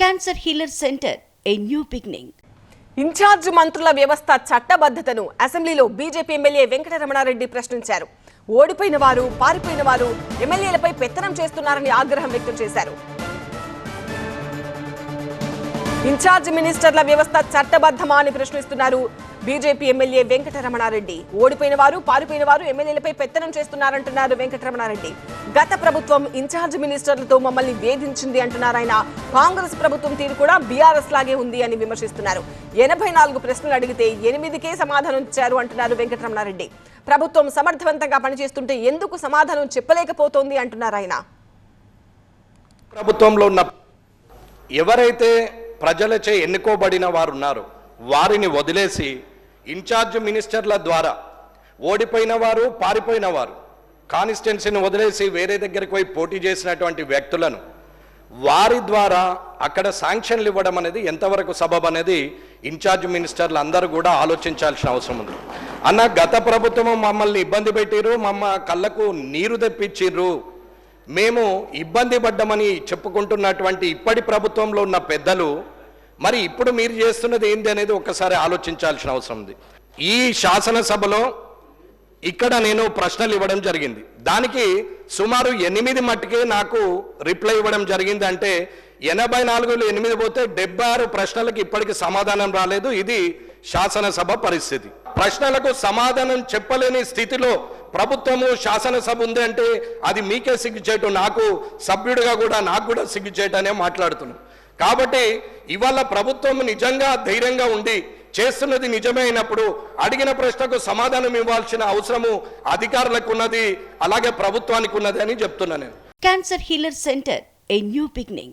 Cancer healer centre a new beginning. In charge మంత్రుల వ్యవస్థ చట్టబద్ధతను అసెంబ్లీలో బీజేపీ ఎమ్మెల్యే వెంకటరమణారెడ్డి ప్రశ్నించారు. ఓడిపోయిన వారు, పారిపోయిన వారు ఎమ్మెల్యేలపై పెత్తనం చేస్తున్నారని ఆగ్రహం వ్యక్తం చేశారు. ఇన్ఛార్జ్ మినిస్టర్ల వ్యవస్థ చట్టబద్ధమా అని ప్రశ్నిస్తున్నారు బీజేపీ ఎమ్మెల్యే వెంకటరమణారెడ్డి. ఓడిపోయిన వారు, పారిపోయిన వారు ఎమ్మెల్యేలపై పెత్తనం చేస్తున్నారంటున్నారు వెంకటరమణారెడ్డి. గత ప్రభుత్వం ఇన్ఛార్జ్ మినిస్టర్లతో మమ్మల్ని వేధించింది అంటున్నారు ఆయన. కాంగ్రెస్ ప్రభుత్వం తీరు కూడా బీఆర్ఎస్ లాగే ఉంది అని విమర్శిస్తున్నారు. 84 ప్రశ్నలు అడిగితే 8కే సమాధానం ఇచ్చారు అంటున్నారు వెంకటరమణారెడ్డి. ప్రభుత్వం సమర్థవంతంగా పనిచేస్తుంటే ఎందుకు సమాధానం చెప్పలేకపోతోంది అంటున్నారు ఆయన. ప్రభుత్వంలో ఉన్న ఎవరైతే ప్రజలచే ఎన్నుకోబడిన వారు ఉన్నారో వారిని వదిలేసి ఇన్ఛార్జ్ మినిస్టర్ల ద్వారా ఓడిపోయిన వారు, పారిపోయిన వారు, కాన్స్టిట్యున్సీని వదిలేసి వేరే దగ్గరికి పోయి పోటీ చేసినటువంటి వ్యక్తులను వారి ద్వారా అక్కడ శాంక్షన్లు ఇవ్వడం అనేది ఎంతవరకు సబబ్ అనేది ఇన్ఛార్జ్ మినిస్టర్లు అందరూ కూడా ఆలోచించాల్సిన అవసరం ఉంది. అన్న, గత ప్రభుత్వం మమ్మల్ని ఇబ్బంది పెట్టిర్రు, కళ్ళకు నీరు తెప్పించిర్రు, మేము ఇబ్బంది పడ్డామని చెప్పుకుంటున్నటువంటి ఇప్పటి ప్రభుత్వంలో ఉన్న పెద్దలు మరి ఇప్పుడు మీరు చేస్తున్నది ఏంటి అనేది ఒక్కసారి ఆలోచించాల్సిన అవసరం ఉంది. ఈ శాసనసభలో ఇక్కడ నేను ప్రశ్నలు ఇవ్వడం జరిగింది. దానికి సుమారు 8 మట్టుకే నాకు రిప్లై ఇవ్వడం జరిగింది. అంటే 84లో 8 పోతే 76 ప్రశ్నలకు ఇప్పటికి సమాధానం రాలేదు. ఇది శాసనసభ పరిస్థితి. ప్రశ్నలకు సమాధానం చెప్పలేని స్థితిలో ప్రభుత్వము, శాసనసభ ఉంది అంటే అది మీకే సిగ్గుచేటు, నాకు సభ్యుడిగా కూడా నాకు కూడా సిగ్గుచేటు అనే మాట్లాడుతున్నాం. కాబట్టి ఇవాళ ప్రభుత్వం నిజంగా ధైర్యంగా ఉండి చేస్తున్నది నిజమే అయినప్పుడు అడిగిన ప్రశ్నకు సమాధానం ఇవ్వాల్సిన అవసరము అధికారులకు ఉన్నది, అలాగే ప్రభుత్వానికి ఉన్నది అని చెప్తున్నా నేను. Cancer healer centre a new beginning.